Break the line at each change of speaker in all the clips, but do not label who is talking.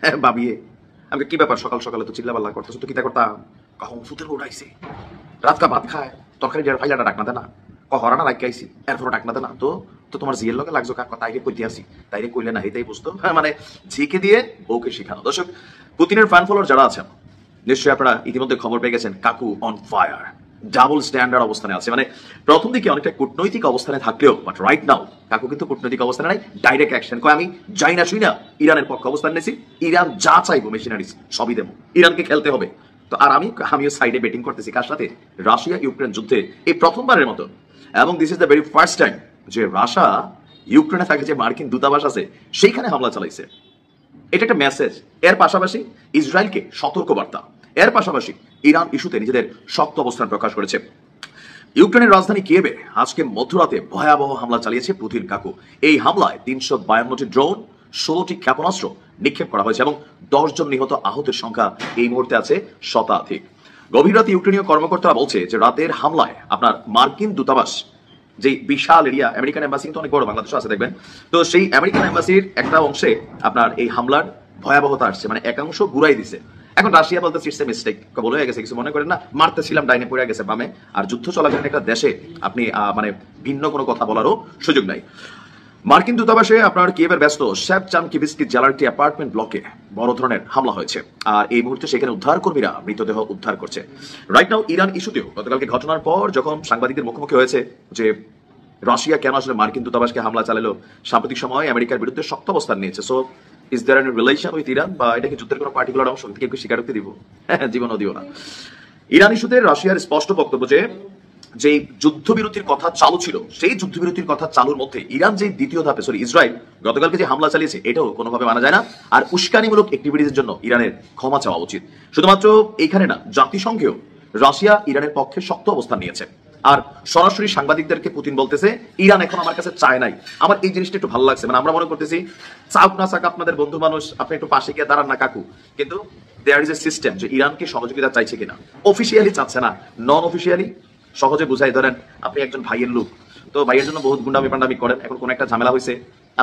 হ্যাঁ ভাবিয়ে আমি কি ব্যাপার সকাল সকালে তো চিল্লাপাল্লা করতেছো তো কিতা করতাম কখন ফুতের উঠাইছে রাতকা ভাত খায় তরকারি ফাইলাটা ডাক না দেনা হরানা রাখাইছি এরপর ডাক না দেনা তো তো তোমার জিয়ের লগে লাগছো কাকা তাইরে কইতে আসি তাইরে কইলে না হেতাই বুঝতো মানে ঝিকে দিয়ে বউকে শেখানো। দর্শক, পুতিনের ফ্যান ফলোয়ার যারা আছেন নিশ্চয়ই আপনারা ইতিমধ্যে খবর পেয়ে গেছেন কাকু অন ফায়ার, ডাবল স্ট্যান্ডার্ড অবস্থানে আছে। মানে প্রথম দিকে অনেকটা কূটনৈতিক অবস্থানে থাকলেও বাট রাইট নাও কাকু কিন্তু কূটনৈতিক অবস্থানে নাই, ডাইরেক্ট অ্যাকশন কয় আমি যাই না শুই না ইরানের পক্ষে অবস্থান নিয়েছি, ইরান যা চাইবো মেশিনারিজ সবই দেবো, ইরানকে খেলতে হবে। তো আর আমিও সাইডে বেটিং করতেছি কার সাথে, রাশিয়া ইউক্রেন যুদ্ধে এই প্রথমবারের মতো, এবং this is the very first time যে রাশিয়া ইউক্রেনে থাকে যে মার্কিন দূতাবাস আছে সেইখানে হামলা চালাইছে। এটা একটা মেসেজ। এর পাশাপাশি ইসরায়েলকে সতর্কবার্তা, এর পাশাপাশি ইরান ইস্যুতে নিজেদের শক্ত অবস্থান প্রকাশ করেছে। ইউক্রেনের রাজধানী কিয়েভে আজকে মধ্যরাতে ভয়াবহ হামলা চালিয়েছে পুতিন কাকু। এই হামলায় 352টি ড্রোন, 16টি ক্ষেপণাস্ত্র নিক্ষেপ করা হয়েছে এবং 10 জন নিহত, আহতের সংখ্যা এই মুহূর্তে আছে শতাধিক। গভীর রাতে ইউক্রেনীয় কর্মকর্তারা বলছে যে রাতের হামলায় আপনার মার্কিন দূতাবাস, যে বিশাল এরিয়া, আমেরিকান এম্বাসি কিন্তু অনেক বড়, বাংলাদেশে আছে দেখবেন, তো সেই আমেরিকান এম্বাসির একটা অংশে আপনার এই হামলার ভয়াবহতা আসছে, মানে একাংশ গুড়াই দিছে। এখন রাশিয়া বলতে ইটস এ মিস্টেক, বলে হয়ে গেছে, কিছু মনে করেন না, মারতেছিলাম ডাইনে পড়ে গেছে বামে। আর যুদ্ধ চলাকালীন একটা দেশে আপনি মানে ভিন্ন কোনো কথা বলারও সুযোগ নাই। মার্কিন দূতাবাসে আপনার কিয়েভের ব্যস্ত শেভচানকিভিস্কি জেলার একটি অ্যাপার্টমেন্ট ব্লকে বড় ধরনের হামলা হয়েছে, আর এই মুহূর্তে সেখানে উদ্ধার কর্মীরা মৃতদেহ উদ্ধার করছে। রাইট নাও ইরান ইস্যুতেও গতকালকে ঘটনার পর যখন সাংবাদিকদের মুখোমুখি হয়েছে যে রাশিয়া কেন আসলে মার্কিন দূতাবাসকে হামলা চালালো, সাম্প্রতিক সময়ে আমেরিকার বিরুদ্ধে শক্ত অবস্থান নিয়েছে। So is there any relation with Iran, বা এটা কি যুদ্ধের কোনো পার্টিকুলার অংশ থেকে একটু স্বীকারোক্তি দিব? জীবনও দিও না। ইরান ইস্যুতে রাশিয়ার স্পষ্ট বক্তব্য যে যুদ্ধবিরতির কথা চালু ছিল, সেই যুদ্ধবিরতির কথা চালুর মধ্যে ইরান যে দ্বিতীয় ধাপে ইসরায়েল গতকালকে যে হামলা চালিয়েছে এটাও কোনোভাবে মানা যায় না। আর উস্কানিমূলক অ্যাক্টিভিটিজের জন্য ইরানের ক্ষমা চাওয়া উচিত। শুধুমাত্র এইখানে না, জাতিসংঘেও রাশিয়া ইরানের পক্ষে শক্ত অবস্থান নিয়েছে। আর সরাসরি সাংবাদিকদেরকে পুতিন বলতেছে ইরান এখন আমার কাছে চায় নাই। আমার এই জিনিসটা একটু ভালো লাগছে, মানে আমরা মনে করতেছি চাক না চাক আপনাদের বন্ধু মানুষ, আপনি একটু পাশে গিয়ে দাঁড়ান না কাকু, কিন্তু দেয়ার ইজ এ সিস্টেম যে ইরানকে সহযোগিতা চাইছে কিনা, অফিসিয়ালি চাচ্ছে না, নন অফিসিয়ালি সহজে বুঝাই। ধরেন আপনি একজন ভাইয়ের লোক, তো ভাইয়ের জন্য বহুত গুন্ডামি পান্ডামি করেন, এখন কোন একটা ঝামেলা হয়েছে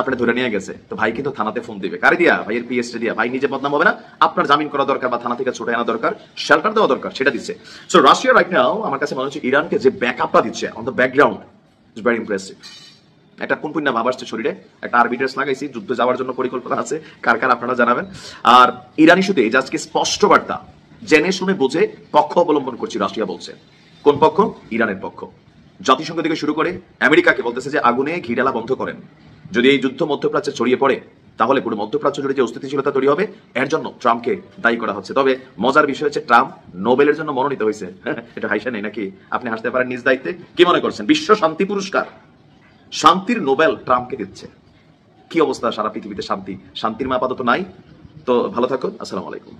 আপনি ধরে নিয়ে গেছে, তো ভাই কিন্তু থানাতে ফোন দিবে, কারে দিয়া, ভাইয়ের পিএসটি দিয়া। ভাই নিজে বদনাম হবে না, আপনার জামিন করা দরকার বা থানা থেকে ছুটে আনা দরকার, শেল্টার দেওয়া দরকার, সেটা দিচ্ছে। সো রাশিয়া রাইট নাও আমার কাছে মনে হচ্ছে ইরানকে যে ব্যাকআপটা দিচ্ছে on the background is very impressive. একটা কোন পুণ্য ভাব আসছে শরীরে, একটা আরবিট্রেস লাগাইছি, যুদ্ধে যাওয়ার জন্য পরিকল্পনা আছে, কার কার আপনারা জানাবেন। আর ইরান ইস্যুতে আজকে স্পষ্ট বার্তা, জেনে শুনে বুঝে পক্ষ অবলম্বন করছি রাশিয়া বলছে। কোন পক্ষ? ইরানের পক্ষ। জাতিসংঘ থেকে শুরু করে আমেরিকাকে বলতেছে যে আগুনে ঘি ঢালা বন্ধ করেন। যদি এই যুদ্ধ মধ্যপ্রাচ্যে ছড়িয়ে পড়ে তাহলে পুরো মধ্যপ্রাচ্য জুড়ে যে অস্থিতিশীলতা তৈরি হবে, এর জন্য ট্রাম্পকে দায়ী করা হচ্ছে। তবে মজার বিষয় হচ্ছে ট্রাম্প নোবেলের জন্য মনোনীত হয়েছে। এটা হাইসা নেই নাকি? আপনি হাসতে পারেন নিজ দায়িত্বে। কি মনে করছেন? বিশ্ব শান্তি পুরস্কার, শান্তির নোবেল ট্রাম্পকে দিচ্ছে। কি অবস্থা সারা পৃথিবীতে? শান্তির মাপ আপাতত নাই। তো ভালো থাকুন, আসসালামু আলাইকুম।